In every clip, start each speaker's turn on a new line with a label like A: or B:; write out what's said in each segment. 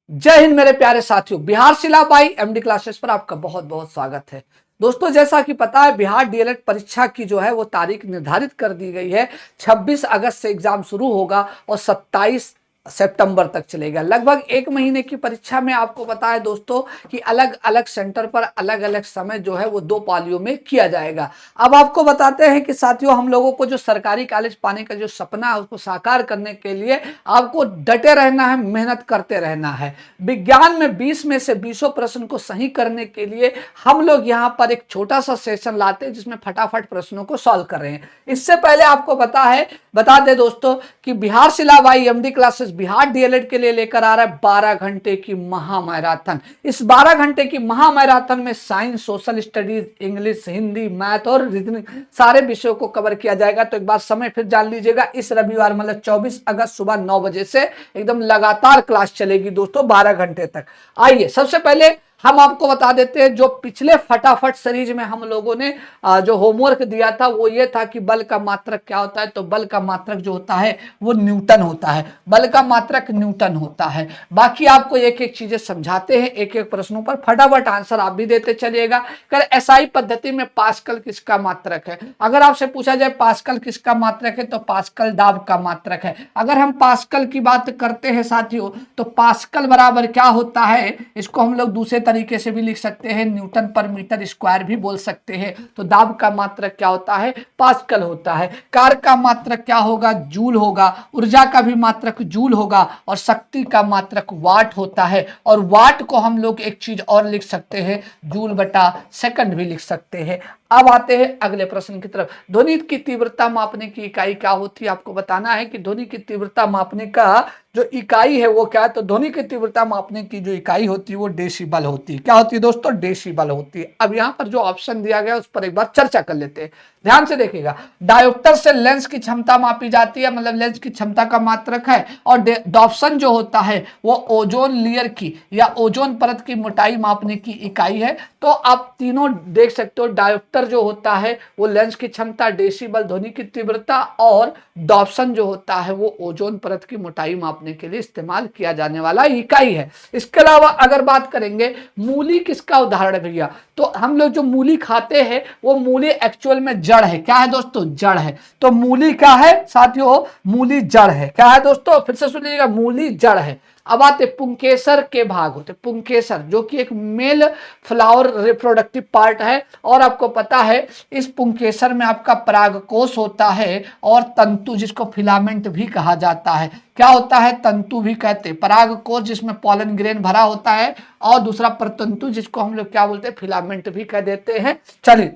A: जय हिंद मेरे प्यारे साथियों। बिहार सिलाबाई एमडी क्लासेस पर आपका बहुत बहुत स्वागत है। दोस्तों, जैसा कि पता है बिहार डीएलएड परीक्षा की जो है वो तारीख निर्धारित कर दी गई है। 26 अगस्त से एग्जाम शुरू होगा और 27 सितंबर तक चलेगा। लगभग एक महीने की परीक्षा में आपको पता है दोस्तों कि अलग अलग सेंटर पर अलग अलग समय जो है वो दो पालियों में किया जाएगा। अब आपको बताते हैं कि साथियों, हम लोगों को जो सरकारी कॉलेज पाने का जो सपना है उसको साकार करने के लिए आपको डटे रहना है, मेहनत करते रहना है। विज्ञान में 20 में से 20 प्रश्न को सही करने के लिए हम लोग यहाँ पर एक छोटा सा सेशन लाते हैं जिसमें फटाफट प्रश्नों को सॉल्व कर रहे हैं। इससे पहले आपको बता दे दोस्तों कि बिहार सिलाबाई एमडी क्लासेस बिहार डीएलएड के लिए लेकर आ रहा है 12 घंटे की महा मैराथन। इस 12 घंटे की महा मैराथन में science, social studies, English, Hindi, math और रीजनिंग सारे विषयों को कवर किया जाएगा। तो एक बार समय फिर जान लीजिएगा, इस रविवार मतलब 24 अगस्त सुबह 9 बजे से एकदम लगातार क्लास चलेगी दोस्तों 12 घंटे तक। आइए सबसे पहले हम आपको बता देते हैं, जो पिछले फटाफट सीरीज में हम लोगों ने जो होमवर्क दिया था वो ये था कि बल का मात्रक क्या होता है। तो बल का मात्रक जो होता है वो न्यूटन होता है। बल का मात्रक न्यूटन होता है। बाकी आपको एक एक चीजें समझाते हैं, एक एक प्रश्नों पर फटाफट आंसर आप भी देते चलिएगा। कर एसआई पद्धति में पास्कल किसका मात्रक है? अगर आपसे पूछा जाए पास्कल किसका मात्रक है तो पास्कल दाब का मात्रक है। अगर हम पास्कल की बात करते हैं साथियों तो पास्कल बराबर क्या होता है, इसको हम लोग दूसरे तरीके से भी लिख सकते हैं, न्यूटन पर मीटर स्क्वायर भी बोल सकते हैं। तो दाब का मात्रक क्या होता है? पास्कल होता है। कार्य का मात्रक क्या होगा? जूल होगा। ऊर्जा का भी मात्रक जूल होगा और शक्ति का मात्रक वाट होता है। और वाट को हम लोग एक चीज और लिख सकते हैं, जूल बटा सेकंड भी लिख सकते हैं। अब आते हैं अगले प्रश्न की तरफ। ध्वनि की तीव्रता मापने की इकाई क्या होती है? आपको बताना है कि ध्वनि की तीव्रता मापने का जो इकाई है वो क्या है। तो ध्वनि की तीव्रता मापने की जो इकाई होती है वो डेसिबल होती है। क्या होती है दोस्तों? डेसिबल होती है। अब यहाँ पर जो ऑप्शन दिया गया उस पर एक बार चर्चा कर लेते हैं। ध्यान से देखिएगा, डायोप्टर से लेंस की क्षमता मापी जाती है, मतलब लेंस की क्षमता का मात्रक है। और डॉप्सन जो होता है वो ओजोन लेयर की या ओजोन परत की मोटाई मापने की इकाई है। तो आप तीनों देख सकते हो, डायोप्टर जो होता है वो लेंस की क्षमता, डेसिबल ध्वनि की तीव्रता, और डॉप्सन जो होता है वो ओजोन परत की मोटाई मापने के लिए इस्तेमाल किया जाने वाला इकाई है। इसके अलावा अगर बात करेंगे मूली किसका उदाहरण है भैया, तो हम लोग जो मूली खाते हैं वो मूली एक्चुअल में जड़ है। क्या है दोस्तों? जड़ है। तो मूली क्या है साथियों? मूली जड़ है। क्या है दोस्तों? फिर से सुनिएगा, मूली जड़ है। अब आते पुंकेसर के भाग होते। पुंकेसर जो कि एक मेल फ्लावर रिप्रोडक्टिव पार्ट है, और आपको पता है इस पुंकेसर में आपका परागकोश होता है और तंतु जिसको फिलामेंट भी कहा जाता है। क्या होता है? तंतु भी कहते हैं। परागकोश जिसमें पॉलन ग्रेन भरा होता है, और दूसरा प्रतंतु जिसको हम लोग क्या बोलते हैं? फिलामेंट भी कह देते हैं। चलिए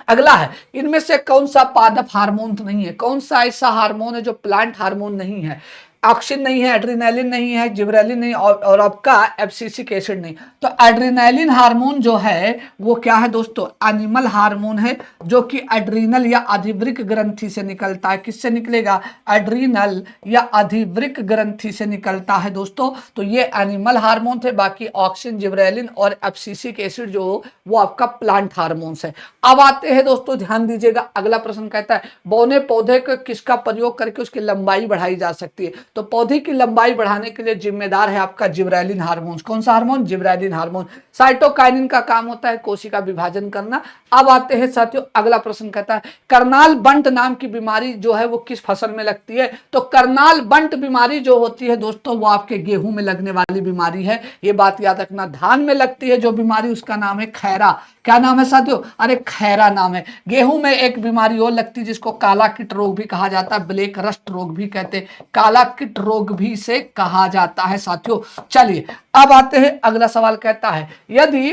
A: अगला है, इनमें से कौन सा पादप हार्मोन नहीं है? कौन सा ऐसा हार्मोन है जो प्लांट हार्मोन नहीं है? ऑक्सिन नहीं है, एड्रेनालिन नहीं है, जिब्रेलिन नहीं, और आपका एब्सिसिक एसिड नहीं। तो एड्रेनालिन हार्मोन जो है वो क्या है दोस्तों? एनिमल हार्मोन है, जो कि एड्रीनल या अधिवृक्क ग्रंथि से निकलता है। किससे निकलेगा? एड्रीनल या अधिवृक्क ग्रंथि से निकलता है दोस्तों। तो ये एनिमल हार्मोन थे। बाकी ऑक्सिन, जिब्रेलिन और एब्सिसिक एसिड जो वो आपका प्लांट हार्मोन्स है। अब आते हैं दोस्तों, ध्यान दीजिएगा, अगला प्रश्न कहता है बौने पौधे को किसका प्रयोग करके उसकी लंबाई बढ़ाई जा सकती है? तो पौधे की लंबाई बढ़ाने के लिए जिम्मेदार है आपका जिब्रेलिन हार्मोन। कौन सा हार्मोन? Gibberellin hormone. साइटोकाइनिन का काम होता है कोशिका विभाजन करना। अब आते हैं साथियों, अगला प्रश्न कहता है करनाल बंट नाम की बीमारी जो है वो किस फसल में लगती है? तो करनाल बंट बीमारी जो होती है दोस्तों वो आपके गेहूं में लगने वाली बीमारी है। ये बात याद रखना। धान में लगती है जो बीमारी उसका नाम है खैरा। क्या नाम है साथियों? अरे खैरा नाम है। गेहूं में एक बीमारी और लगती है जिसको काला कीट रोग भी कहा जाता है, ब्लैक रस्ट रोग भी कहते हैं, काला कीट रोग भी से कहा जाता है साथियों। चलिए अब आते हैं, अगला सवाल कहता है यदि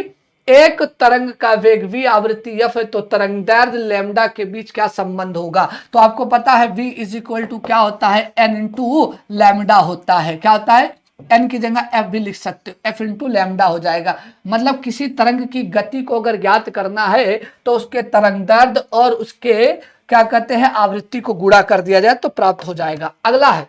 A: एक तरंग का वेग v आवृत्ति f है तो तरंगदैर्घ्य लैम्डा के बीच क्या संबंध होगा? तो आपको पता है v इज इक्वल टू क्या होता है? n इंटू लैम्डा होता है। क्या होता है? एन की जगह एफ भी लिख सकते हो, एफ इंटू लैम्डा हो जाएगा। मतलब किसी तरंग की गति को अगर ज्ञात करना है तो उसके तरंगदैर्घ्य और उसके क्या कहते हैं आवृत्ति को गुणा कर दिया जाए तो प्राप्त हो जाएगा। अगला है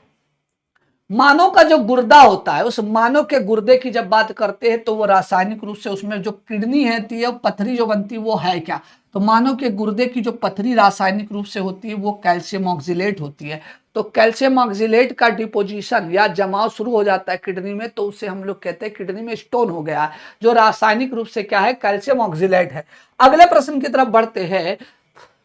A: मानव का जो गुर्दा होता है, उस मानव के गुर्दे की जब बात करते हैं तो वो रासायनिक रूप से उसमें जो किडनी है पथरी जो बनती है वो है क्या? तो मानव के गुर्दे की जो पथरी रासायनिक रूप से होती है वो कैल्शियम ऑक्जिलेट होती है। तो कैल्शियम ऑक्जिलेट का डिपोजिशन या जमाव शुरू हो जाता है किडनी में, तो उसे हम लोग कहते हैं किडनी में स्टोन हो गया है, जो रासायनिक रूप से क्या है, कैल्शियम ऑक्जिलेट है। अगले प्रश्न की तरफ बढ़ते हैं।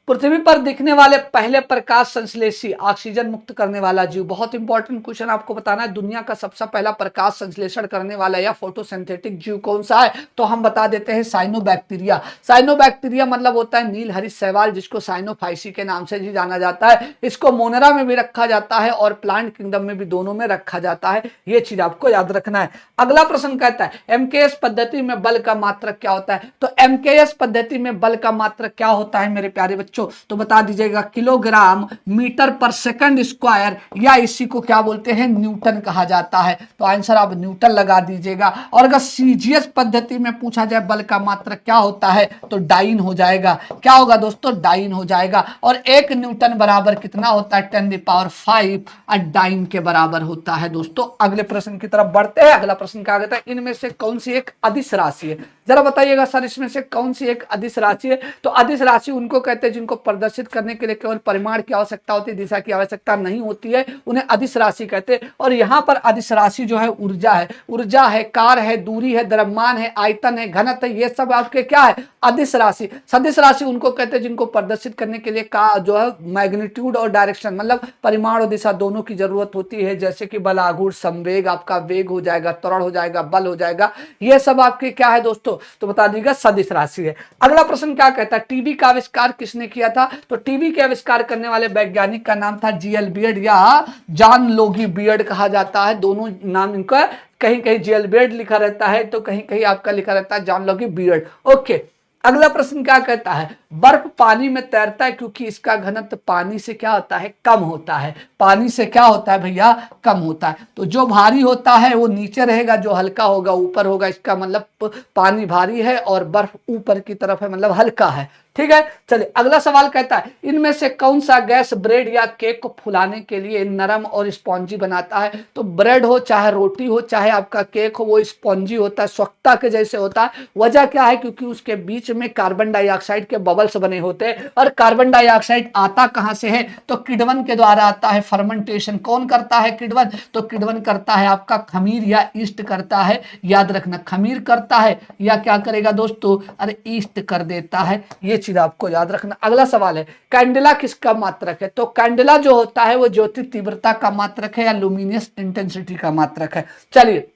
A: पृथ्वी पर दिखने वाले पहले प्रकाश संश्लेषी ऑक्सीजन मुक्त करने वाला जीव, बहुत इंपॉर्टेंट क्वेश्चन आपको बताना है, दुनिया का सबसे पहला प्रकाश संश्लेषण करने वाला या फोटोसिंथेटिक जीव कौन सा है, तो हम बता देते हैं साइनोबैक्टीरिया। साइनोबैक्टीरिया मतलब होता है नील हरित शैवाल, जिसको साइनोफाइसी के नाम से भी जाना जाता है। इसको मोनेरा में भी रखा जाता है और प्लांट किंगडम में भी, दोनों में रखा जाता है। ये चीज आपको याद रखना है। अगला प्रश्न कहता है एमकेएस पद्धति में बल का मात्रक क्या होता है, तो एमकेएस पद्धति में बल का मात्रक क्या होता है मेरे प्यारे बच्चों, तो बता दीजिएगा किलोग्राम मीटर पर सेकंड स्क्वायर, या इसी को क्या बोलते हैं, न्यूटन कहा जाता है। तो आंसर आप न्यूटन लगा दीजिएगा। और अगर सीजीएस पद्धति में पूछा जाए बल का मात्रक क्या होता है, तो डाइन हो जाएगा। क्या होगा दोस्तों, डाइन हो जाएगा। और 1 न्यूटन बराबर कितना होता है, 10⁵ डाइन के बराबर होता है। दोस्तों अगले प्रश्न की तरफ बढ़ते हैं। अगला प्रश्न क्या कहता है, इनमें से कौन सी एक अदिश राशि है, जरा बताइएगा सर, इसमें से कौन सी एक अदिश राशि है। तो अदिश राशि उनको कहते हैं जिनको प्रदर्शित करने के लिए केवल परिमाण की आवश्यकता होती है, दिशा की आवश्यकता नहीं होती है, उन्हें अदिश राशि कहते हैं। और यहाँ पर अदिश राशि जो है ऊर्जा है, ऊर्जा है, कार है, दूरी है, द्रव्यमान है, आयतन है, घनत्व है, ये सब आपके क्या है, अदिश राशि। सदिश राशि उनको कहते हैं जिनको प्रदर्शित करने के लिए का जो है मैग्नीट्यूड और डायरेक्शन, मतलब परिमाण और दिशा दोनों की जरूरत होती है, जैसे कि बलाघूर, संवेग, आपका वेग हो जाएगा, त्वरण हो जाएगा, बल हो जाएगा, ये सब आपके क्या है दोस्तों, तो बता दीजिएगा सदिश राशि है। अगला प्रश्न क्या कहता है, टीबी का आविष्कार किसने किया था, तो टीबी के आविष्कार करने वाले वैज्ञानिक का नाम था जीएल बियर्ड या जॉन लोगी बियर्ड कहा जाता है। दोनों नाम इनका, कहीं कहीं जीएल बियर्ड लिखा रहता है तो कहीं कहीं आपका लिखा रहता है जॉन लोगी बियर्ड। ओके, अगला प्रश्न क्या कहता है, बर्फ पानी में तैरता है क्योंकि इसका घनत्व पानी से क्या होता है, कम होता है। पानी से क्या होता है भैया, कम होता है। तो जो भारी होता है वो नीचे रहेगा, जो हल्का होगा ऊपर होगा। इसका मतलब पानी भारी है और बर्फ ऊपर की तरफ है, मतलब हल्का है। ठीक है, चलिए अगला सवाल कहता है इनमें से कौन सा गैस ब्रेड या केक को फुलाने के लिए नरम और स्पॉन्जी बनाता है। तो ब्रेड हो, चाहे रोटी हो, चाहे आपका केक हो, वो स्पॉन्जी होता है, स्वच्छता के जैसे होता है। वजह क्या है, क्योंकि उसके बीच में कार्बन डाइऑक्साइड के बबल्स बने होते हैं। और कार्बन डाइऑक्साइड आता कहां से है, तो किण्वन के द्वारा आता है। फर्मेंटेशन कौन करता है, किण्वन, तो किण्वन करता है आपका खमीर या ईस्ट करता है। याद रखना, खमीर करता है या क्या करेगा दोस्तों, अरे ईस्ट कर देता है। ये चीज आपको याद रखना। अगला सवाल है कैंडेला किसका मात्रक है, तो कैंडेला जो होता है वो ज्योति तीव्रता का मात्रक है या लुमिनियस इंटेंसिटी का मात्रक है। चलिए,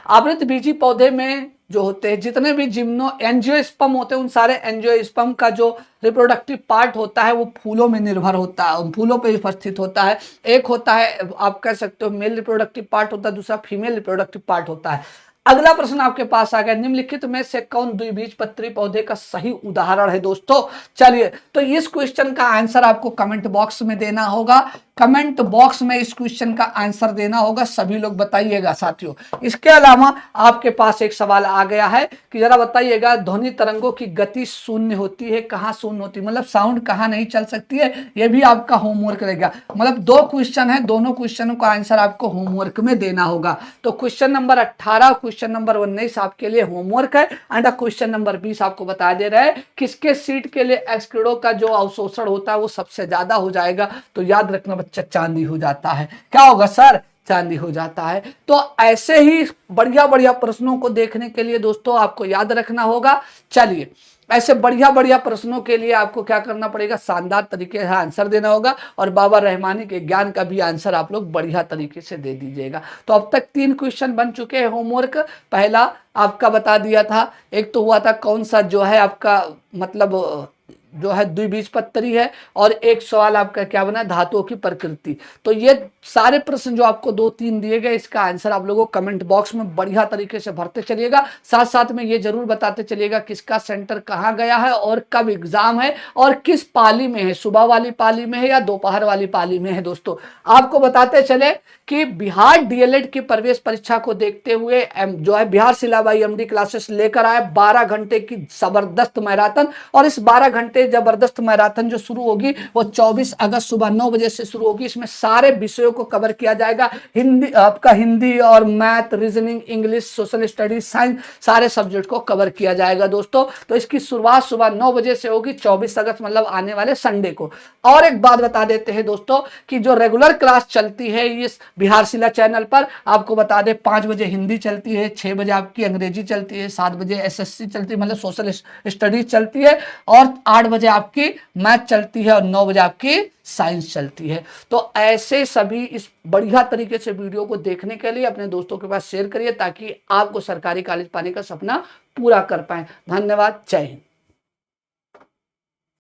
A: आवृतबीजी पौधे में जो होते हैं जितने भी जिम्नो एंजियोस्पर्म होते हैं, उन सारे एंजियोस्पर्म का जो रिप्रोडक्टिव पार्ट होता है वो फूलों में निर्भर होता है, फूलों पे उपस्थित होता है। एक होता है आप कह सकते हो मेल रिप्रोडक्टिव पार्ट होता है, दूसरा फीमेल रिप्रोडक्टिव पार्ट होता है। अगला प्रश्न आपके पास आ गया, निम्नलिखित में से कौन द्विबीजपत्री पौधे का सही उदाहरण है दोस्तों। चलिए, तो इस क्वेश्चन का आंसर आपको कमेंट बॉक्स में देना होगा। कमेंट बॉक्स में इस क्वेश्चन का आंसर देना होगा, सभी लोग बताइएगा साथियों। इसके अलावा आपके पास एक सवाल आ गया है कि जरा बताइएगा ध्वनि तरंगों की गति शून्य होती है, कहाँ शून्य होती है, मतलब साउंड कहाँ नहीं चल सकती है। यह भी आपका होमवर्क रहेगा। मतलब 2 क्वेश्चन है, दोनों क्वेश्चनों का आंसर आपको होमवर्क में देना होगा। तो क्वेश्चन नंबर 18, क्वेश्चन नंबर 19 आपके लिए होमवर्क है। एंड क्वेश्चन नंबर 20 आपको बता दे रहा है किसके सीट के लिए एक्सक्रीडो का जो अवशोषण होता है वो सबसे ज्यादा हो जाएगा। तो याद रखना बच्चा, चांदी हो जाता है। क्या होगा सर, चांदी हो जाता है। तो ऐसे ही बढ़िया बढ़िया प्रश्नों को देखने के लिए दोस्तों आपको याद रखना होगा। चलिए, ऐसे बढ़िया बढ़िया प्रश्नों के लिए आपको क्या करना पड़ेगा, शानदार तरीके से आंसर देना होगा। और बाबा रहमानी के ज्ञान का भी आंसर आप लोग बढ़िया तरीके से दे दीजिएगा। तो अब तक 3 क्वेश्चन बन चुके हैं होमवर्क। पहला आपका बता दिया था, एक तो हुआ था कौन सा जो है आपका मतलब जो है द्विबीजपत्री है, और एक सवाल आपका क्या बना, धातुओं की प्रकृति। तो ये सारे प्रश्न जो आपको 2-3 दिए गए, इसका आंसर आप लोगों को कमेंट बॉक्स में बढ़िया तरीके से भरते चलिएगा। साथ साथ में ये जरूर बताते चलिएगा किसका सेंटर कहाँ गया है और कब एग्जाम है और किस पाली में है, सुबह वाली पाली में है या दोपहर वाली पाली में है। दोस्तों आपको बताते चले कि बिहार डीएलएड की प्रवेश परीक्षा को देखते हुए जो है बिहार सिलाबाई एमडी क्लासेस लेकर आए 12 घंटे की जबरदस्त मैराथन। और इस 12 घंटे जबरदस्त मैराथन जो शुरू होगी वो 24 अगस्त सुबह 9 बजे से शुरू होगी। इसमें सारे विषयों को कवर किया जाएगा, हिंदी आपका हिंदी और math, reasoning, English, social studies, science, सारे सब्जेक्ट को कवर किया जाएगा दोस्तों। तो इसकी शुरुआत सुबह 9 बजे से होगी 24 अगस्त मतलब आने वाले संडे को। और एक बात बता देते हैं दोस्तों कि जो रेगुलर क्लास चलती है इस बिहारशिला चैनल पर, आपको बता दें 5 बजे हिंदी चलती है, 6 बजे आपकी अंग्रेजी चलती है, 7 बजे एसएससी चलती है मतलब सोशल स्टडीज चलती है, और 8 बजे आपकी मैथ चलती है और 9 बजे आपकी साइंस चलती है। तो ऐसे सभी इस बढ़िया तरीके से वीडियो को देखने के लिए अपने दोस्तों के पास शेयर करिए ताकि आपको सरकारी कॉलेज पाने का सपना पूरा कर पाए। धन्यवाद, जय हिंद।